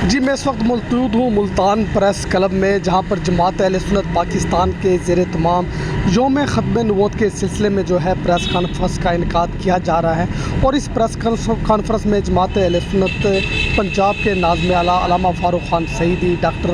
جی میں اس وقت موجود ہوں ملتان پریس کلب میں، جہاں پر جماعت اہل سنت پاکستان کے زیر تمام یوم ختم نبوت کے سلسلے میں جو ہے پریس کانفرنس کا انعقاد کیا جا رہا ہے۔ اور اس پریس کانفرنس میں جماعت اہل سنت پنجاب کے ناظم اعلیٰ علامہ فاروق خان سعیدی، ڈاکٹر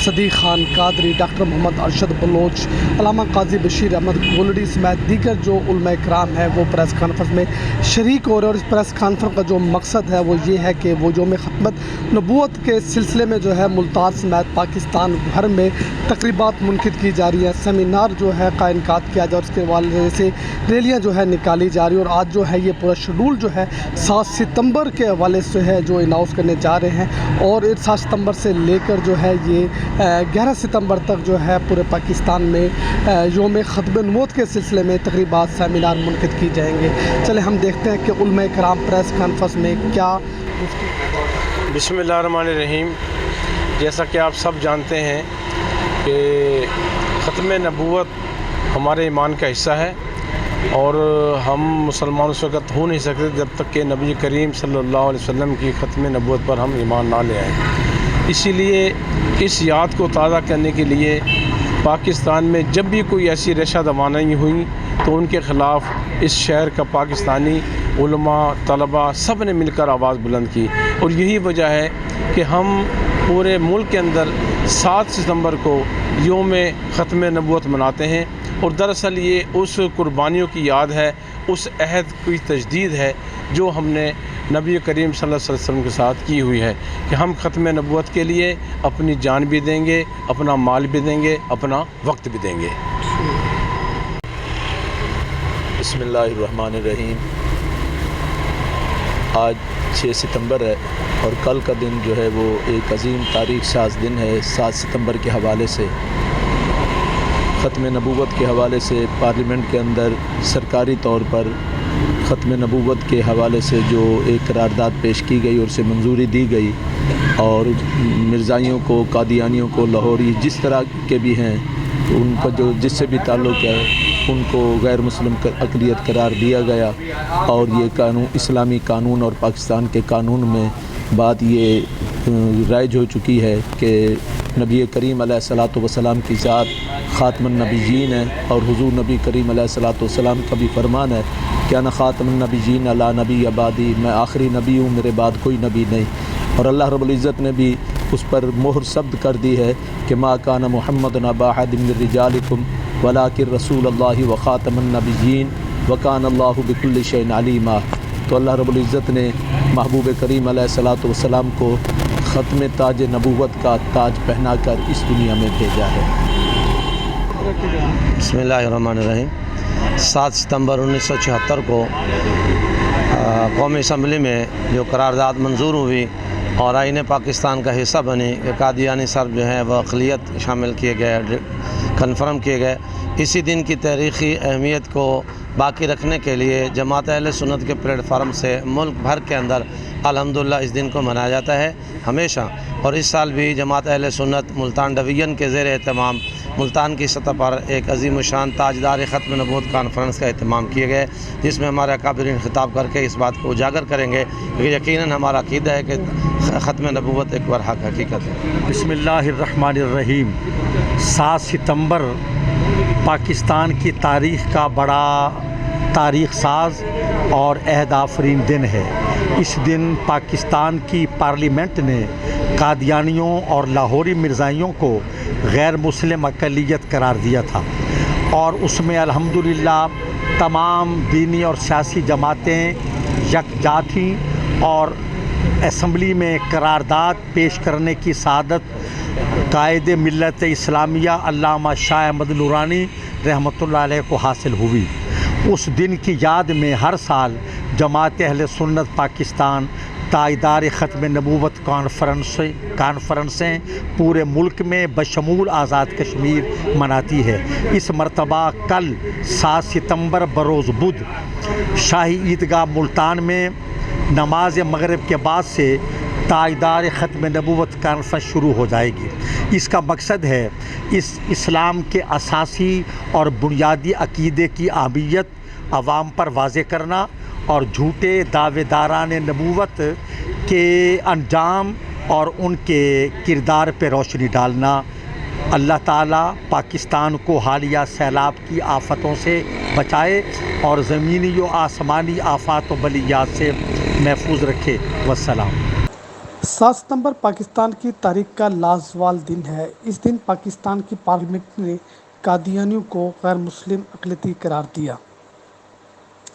صدیق خان قادری، ڈاکٹر محمد ارشد بلوچ، علامہ قاضی بشیر احمد گولڈی سمیت دیگر جو علماء کرام ہیں وہ پریس کانفرنس میں شریک ہو رہے ہیں۔ اور اس پریس کانفرنس کا جو مقصد ہے وہ یہ ہے کہ وہ یوم ختمت نبوت کے سلسلے میں جو ہے ملتان سمیت پاکستان بھر میں تقریبات منعقد کی جا رہی ہیں، سیمینار جو ہے کا انعقاد کیا جا رہا ہے، اس کے حوالے سے ریلیاں جو ہے نکالی جا رہی ہیں۔ اور آج جو ہے یہ پورا شیڈول جو ہے 7 ستمبر کے حوالے سے ہے جو اناؤنس کرنے جا رہے ہیں، اور 7 ستمبر سے لے کر جو ہے یہ 11 ستمبر تک جو ہے پورے پاکستان میں یوم ختم نبوت کے سلسلے میں تقریبات سیمینار منعقد کی جائیں گے۔ چلے ہم دیکھتے ہیں کہ علماء کرام پریس کانفرنس میں کیا۔ بسم اللہ الرحمن الرحیم۔ جیسا کہ آپ سب جانتے ہیں کہ ختم نبوت ہمارے ایمان کا حصہ ہے، اور ہم مسلمان اس وقت ہو نہیں سکتے جب تک کہ نبی کریم صلی اللہ علیہ وسلم کی ختم نبوت پر ہم ایمان نہ لے آئیں۔ اسی لیے اس یاد کو تازہ کرنے کے لیے پاکستان میں جب بھی کوئی ایسی ریشہ دوانائی ہوئی تو ان کے خلاف اس شہر کا پاکستانی علماء، طلباء سب نے مل کر آواز بلند کی، اور یہی وجہ ہے کہ ہم پورے ملک کے اندر 7 ستمبر کو یوم ختم نبوت مناتے ہیں۔ اور دراصل یہ اس قربانیوں کی یاد ہے، اس عہد کی تجدید ہے جو ہم نے نبی کریم صلی اللہ علیہ وسلم کے ساتھ کی ہوئی ہے کہ ہم ختم نبوت کے لیے اپنی جان بھی دیں گے، اپنا مال بھی دیں گے، اپنا وقت بھی دیں گے۔ بسم اللہ الرحمن الرحیم۔ آج 6 ستمبر ہے، اور کل کا دن جو ہے وہ ایک عظیم تاریخ ساز دن ہے۔ 7 ستمبر کے حوالے سے، ختم نبوت کے حوالے سے پارلیمنٹ کے اندر سرکاری طور پر ختم نبوت کے حوالے سے جو ایک قرارداد پیش کی گئی اور اسے منظوری دی گئی، اور مرزائیوں کو، قادیانیوں کو، لاہوری جس طرح کے بھی ہیں ان کا جو جس سے بھی تعلق ہے ان کو غیر مسلم اقلیت قرار دیا گیا۔ اور یہ قانون، اسلامی قانون اور پاکستان کے قانون میں بات یہ رائج ہو چکی ہے کہ نبی کریم علیہ الصلاۃ والسلام کی ذات خاتم النبیین ہے، اور حضور نبی کریم علیہ الصلاۃ والسلام کا بھی فرمان ہے کہ انا خاتم النبیین لا نبی بعدی، میں آخری نبی ہوں، میرے بعد کوئی نبی نہیں۔ اور اللہ رب العزت نے بھی اس پر مہر ثبت کر دی ہے کہ ما کان محمد ابا احد من رجالکم ولکن رسول اللہ وخاتم النبیین وکان اللہ بکل شیء علیما۔ تو اللہ رب العزت نے محبوب کریم علیہ الصلاۃ والسلام کو ختم تاج نبوت کا تاج پہنا کر اس دنیا میں بھیجا ہے۔ بسم اللہ الرحمن الرحیم۔ 7 ستمبر 1976 کو قومی اسمبلی میں جو قرارداد منظور ہوئی اور آئین پاکستان کا حصہ بنی کہ قادیانی صرف جو ہیں وہ اقلیت شامل کیے گئے، کنفرم کیے گئے، اسی دن کی تاریخی اہمیت کو باقی رکھنے کے لیے جماعت اہل سنت کے پلیٹ فارم سے ملک بھر کے اندر الحمدللہ اس دن کو منایا جاتا ہے ہمیشہ۔ اور اس سال بھی جماعت اہل سنت ملتان ڈویژن کے زیر اہتمام ملتان کی سطح پر ایک عظیم الشان تاجدار ختم نبوت کانفرنس کا اہتمام کیے گئے، جس میں ہمارے اکابرین خطاب کر کے اس بات کو اجاگر کریں گے کہ یقیناً ہمارا عقیدہ ہے کہ ختم نبوت ایک برحق حقیقت ہے۔ بسم اللہ الرحمن الرحیم۔ 7 ستمبر پاکستان کی تاریخ کا بڑا تاریخ ساز اور عہد آفرین دن ہے۔ اس دن پاکستان کی پارلیمنٹ نے قادیانیوں اور لاہوری مرزائیوں کو غیر مسلم اقلیت قرار دیا تھا، اور اس میں الحمدللہ تمام دینی اور سیاسی جماعتیں یکجا تھیں، اور اسمبلی میں قرارداد پیش کرنے کی سعادت قائد ملت اسلامیہ علامہ شاہ احمد نورانی رحمۃ اللہ علیہ کو حاصل ہوئی۔ اس دن کی یاد میں ہر سال جماعت اہل سنت پاکستان تاجدار ختم نبوت کانفرنسیں پورے ملک میں بشمول آزاد کشمیر مناتی ہے۔ اس مرتبہ کل 7 ستمبر بروز بدھ شاہی عیدگاہ ملتان میں نماز مغرب کے بعد سے تاجدار ختم نبوت کانفرنس شروع ہو جائے گی۔ اس کا مقصد ہے اس اسلام کے اساسی اور بنیادی عقیدے کی اہمیت عوام پر واضح کرنا، اور جھوٹے دعوے داران نبوت کے انجام اور ان کے کردار پہ روشنی ڈالنا۔ اللہ تعالیٰ پاکستان کو حالیہ سیلاب کی آفتوں سے بچائے اور زمینی و آسمانی آفات و بلیات سے محفوظ رکھے۔ والسلام۔ 7 ستمبر پاکستان کی تاریخ کا لازوال دن ہے۔ اس دن پاکستان کی پارلیمنٹ نے قادیانیوں کو غیر مسلم اقلیتی قرار دیا۔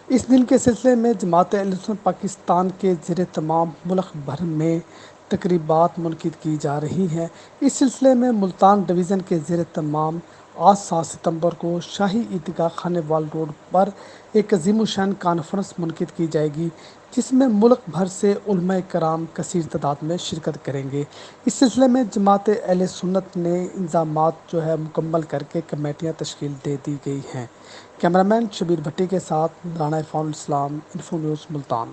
اس دن کے سلسلے میں جماعت اہل سنت پاکستان کے زیر اہتمام ملک بھر میں تقریبات منعقد کی جا رہی ہیں۔ اس سلسلے میں ملتان ڈویژن کے زیر اہتمام آج 7 ستمبر کو شاہی عیدگاہ خانے وال روڈ پر ایک عظیم الشان کانفرنس منعقد کی جائے گی، جس میں ملک بھر سے علماء کرام کثیر تعداد میں شرکت کریں گے۔ اس سلسلے میں جماعت اہل سنت نے انتظامات مکمل کر کے کمیٹیاں تشکیل دے دی گئی ہیں۔ کیمرامین شبیر بھٹی کے ساتھ رانا عرفان الاسلام، انفو نیوز ملتان۔